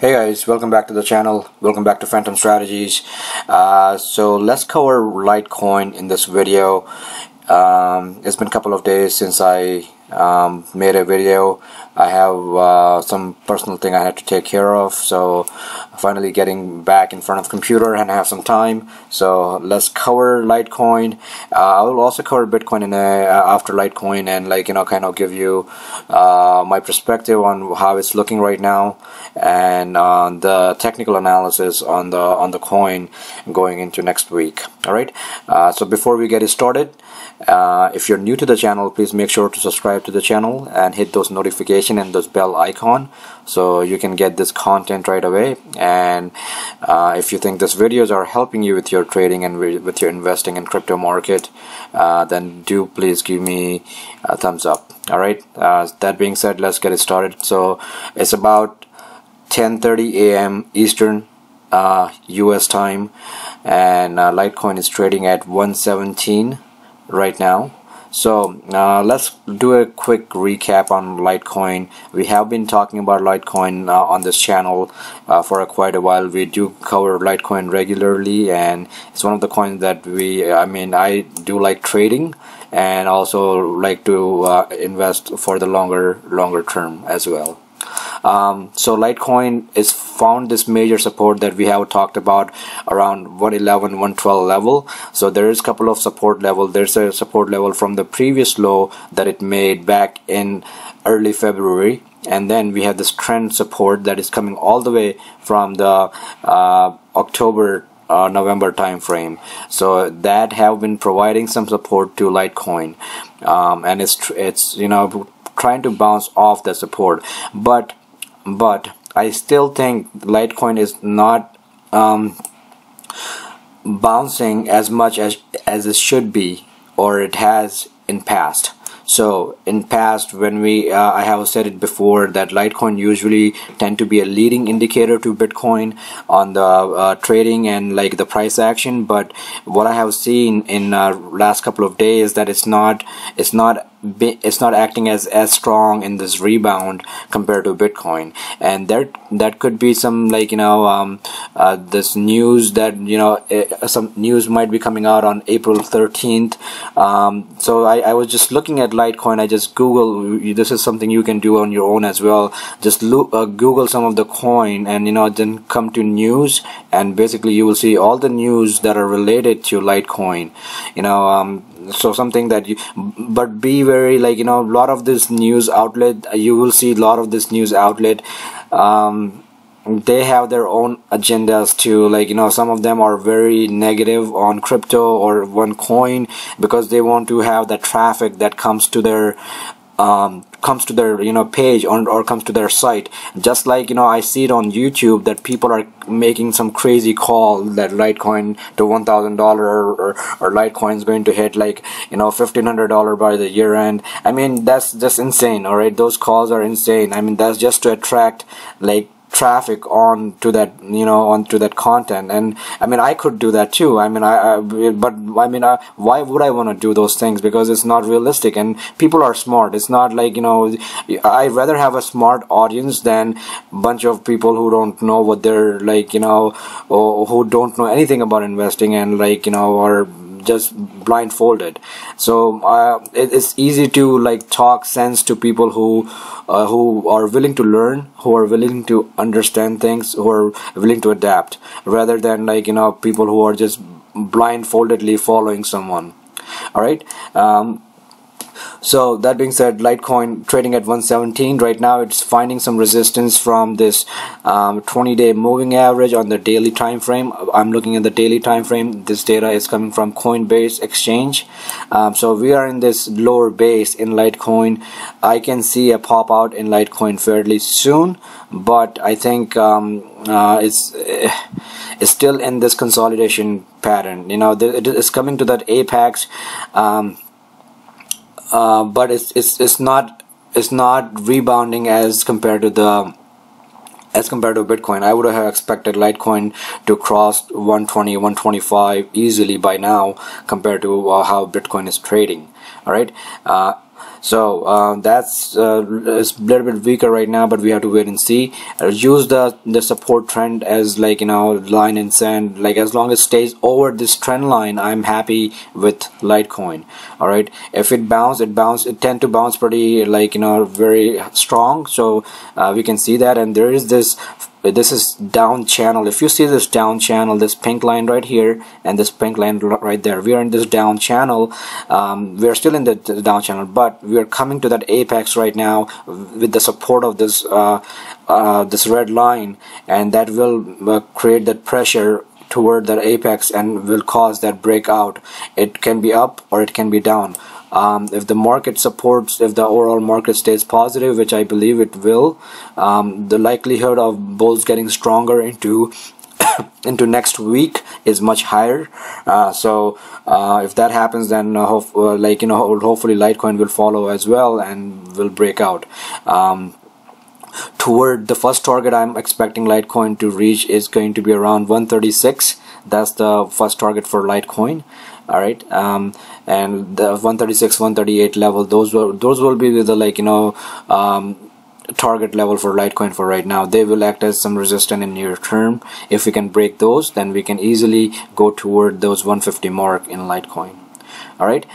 Hey guys, welcome back to the channel. Welcome back to Phantom.Strategies. So let's cover Litecoin in this video. It's been a couple of days since I made a video. I have some personal thing I had to take care of, so finally getting back in front of the computer and I have some time. So let's cover Litecoin. I will also cover Bitcoin after Litecoin, and kind of give you my perspective on how it's looking right now, and the technical analysis on the coin going into next week. All right. So before we get it started, if you're new to the channel, please make sure to subscribe to the channel and hit those notifications and those bell icon so you can get this content right away. And if you think these videos are helping you with your trading and with your investing in crypto market, then do please give me a thumbs up. All right. That being said, let's get it started. So it's about 10:30 a.m. Eastern US time, and Litecoin is trading at 117 right now. So let's do a quick recap on Litecoin. We have been talking about Litecoin on this channel for quite a while. We do cover Litecoin regularly, and it's one of the coins that I do like trading, and also like to invest for the longer term as well. So Litecoin is found this major support that we have talked about around 111, 112 level. So there is a couple of support level. There's a support level from the previous low that it made back in early February, and then we have this trend support that is coming all the way from the October November time frame. So that have been providing some support to Litecoin, and it's trying to bounce off the support, but I still think Litecoin is not bouncing as much as it should be, or it has in past. So in past, when I have said it before that Litecoin usually tend to be a leading indicator to Bitcoin on the trading and like the price action. But what I have seen in last couple of days that it's not acting as strong in this rebound compared to Bitcoin, and that could be some this news that some news might be coming out on April 13th. So I was just looking at Litecoin. I just Google. This is something you can do on your own as well. Just Google some of the coin, and then come to news, and basically you will see all the news that are related to Litecoin. So something that but be very a lot of this news outlet, you will see a lot of this news outlet, they have their own agendas too. Some of them are very negative on crypto or one coin because they want to have the traffic that comes to their page or comes to their site. Just I see it on YouTube that people are making some crazy call that Litecoin to $1,000 or Litecoin is going to hit $1,500 by the year end. I mean, that's just insane. All right, those calls are insane. I mean, that's just to attract traffic onto that onto that content. And I mean, I could do that too. I mean, why would I want to do those things? Because it's not realistic, and people are smart. It's not I'd rather have a smart audience than a bunch of people who don't know what they're or who don't know anything about investing and or just blindfolded. So it's easy to talk sense to people who are willing to learn, who are willing to understand things, who are willing to adapt, rather than people who are just blindfoldedly following someone. All right. So that being said, Litecoin trading at 117 right now. It's finding some resistance from this 20-day moving average on the daily time frame. I'm looking at the daily time frame. This data is coming from Coinbase exchange. So we are in this lower base in Litecoin. I can see a pop out in Litecoin fairly soon, but I think it's still in this consolidation pattern. It is coming to that apex. But it's not rebounding as compared to Bitcoin. I would have expected Litecoin to cross 120, 125 easily by now compared to how Bitcoin is trading. All right. So that's is a little bit weaker right now, but we have to wait and see. Use the support trend as like, you know, line in sand. Like as long as it stays over this trend line, I'm happy with Litecoin. All right, if it tend to bounce pretty, like, you know, very strong. So we can see that, and there is this is down channel. If you see this down channel, this pink line right here and this pink line right there, we are in this down channel. We are still in the down channel, but we are coming to that apex right now with the support of this this red line, and that will create that pressure toward that apex and will cause that breakout. It can be up or it can be down. If the market supports, if the overall market stays positive, which I believe it will, the likelihood of bulls getting stronger into into next week is much higher. So if that happens, then like, you know, hopefully Litecoin will follow as well and will break out. Toward the first target I'm expecting Litecoin to reach is going to be around 136. That's the first target for Litecoin. All right, and the 136, 138 level, those will be the, like, you know, target level for Litecoin for right now. They will act as some resistance in near term. If we can break those, then we can easily go toward those 150 mark in Litecoin. All right,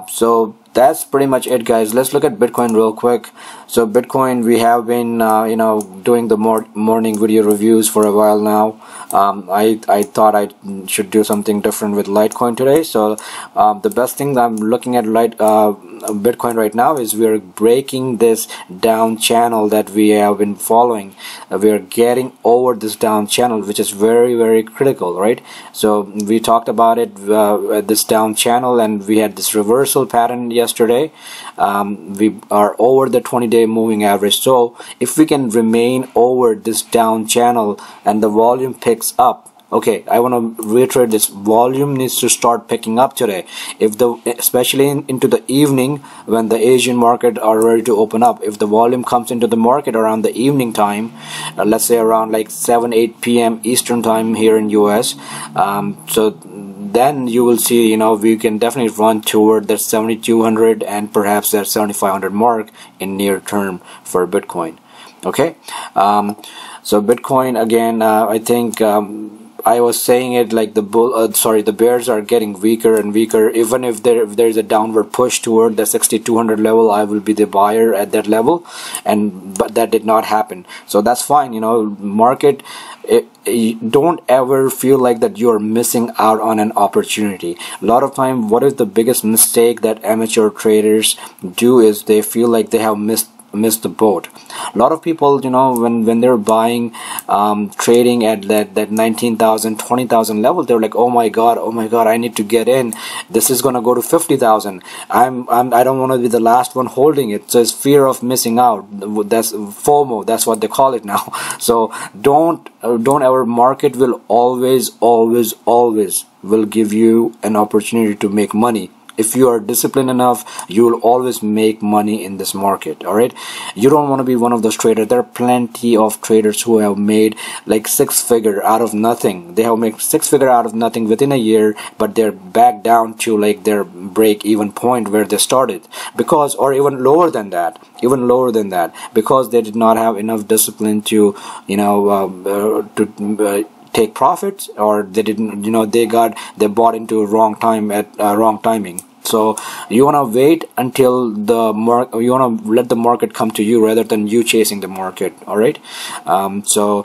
so that's pretty much it, guys. Let's look at Bitcoin real quick. So Bitcoin, we have been you know, doing the morning video reviews for a while now. I thought I should do something different with Litecoin today. So the best thing that I'm looking at Bitcoin right now is we are breaking this down channel that we have been following. We are getting over this down channel, which is very, very critical, right? So we talked about it, this down channel, and we had this reversal pattern yesterday. We are over the 20-day moving average. So if we can remain over this down channel and the volume picks up, okay, I want to reiterate, this volume needs to start picking up today. If especially into the evening, when the Asian market are ready to open up, if the volume comes into the market around the evening time, let's say around like 7-8 p.m. Eastern time here in US, so then you will see, you know, we can definitely run toward that 7,200 and perhaps that 7,500 mark in near term for Bitcoin. Okay, so Bitcoin again, I think I was saying it like the bears are getting weaker and weaker. Even if there's a downward push toward the 6,200 level, I will be the buyer at that level, but that did not happen. So that's fine, you know, market. Don't ever feel like that you're missing out on an opportunity. A lot of time, what is the biggest mistake that amateur traders do is they feel like they have missed the boat. A lot of people, you know, when they're buying, trading at that 19,000, 20,000 level, they're like, oh my god, I need to get in. This is gonna go to 50,000. I don't want to be the last one holding it. So it's fear of missing out. That's FOMO. That's what they call it now. So don't ever. Market will always will give you an opportunity to make money. If you are disciplined enough, you will always make money in this market. All right, you don't want to be one of those traders. There are plenty of traders who have made like 6-figure out of nothing. They have made 6-figure out of nothing within a year, but they're back down to like their break-even point where they started, because, or even lower than that, because they did not have enough discipline to, you know, take profits, or they didn't, you know, they bought into wrong time at wrong timing. So you want to wait until the market, you want to let the market come to you rather than you chasing the market. All right, so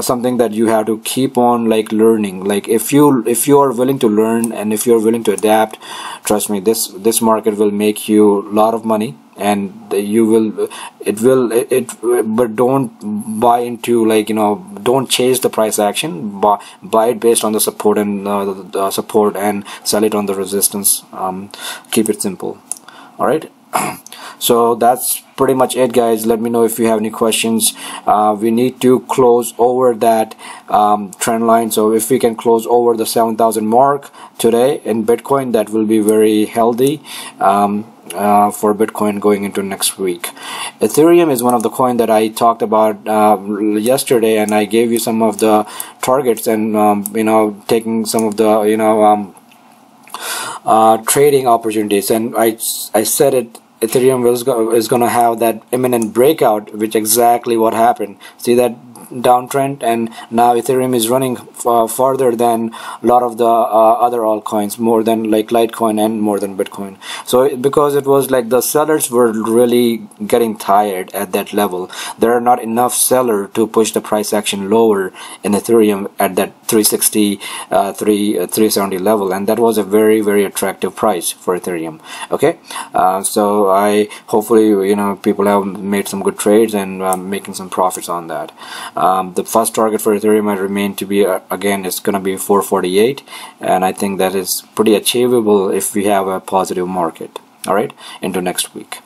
something that you have to keep on like learning. Like if you are willing to learn and if you're willing to adapt, trust me, this market will make you a lot of money. And you will, but don't buy into, like, you know, don't chase the price action. Buy it based on the support and support, and sell it on the resistance. Keep it simple. All right. So that's pretty much it, guys. Let me know if you have any questions. We need to close over that trend line. So if we can close over the 7,000 mark today in Bitcoin, that will be very healthy for Bitcoin going into next week. Ethereum is one of the coin that I talked about yesterday, and I gave you some of the targets, and you know, taking some of the, you know, trading opportunities, and I said it Ethereum is going to have that imminent breakout, which exactly what happened. See that downtrend, and now Ethereum is running farther than a lot of the other altcoins, more than like Litecoin and more than Bitcoin. So because it was like the sellers were really getting tired at that level, there are not enough sellers to push the price action lower in Ethereum at that 360 370 level, and that was a very, very attractive price for Ethereum. Okay, so I hopefully people have made some good trades and making some profits on that. The first target for Ethereum I remain to be again, it's gonna be 448, and I think that is pretty achievable if we have a positive market, all right, into next week.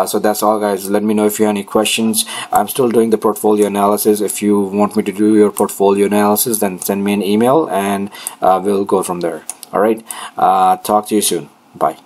So that's all, guys. Let me know if you have any questions. I'm still doing the portfolio analysis. If you want me to do your portfolio analysis, then send me an email and we'll go from there. All right, talk to you soon. Bye.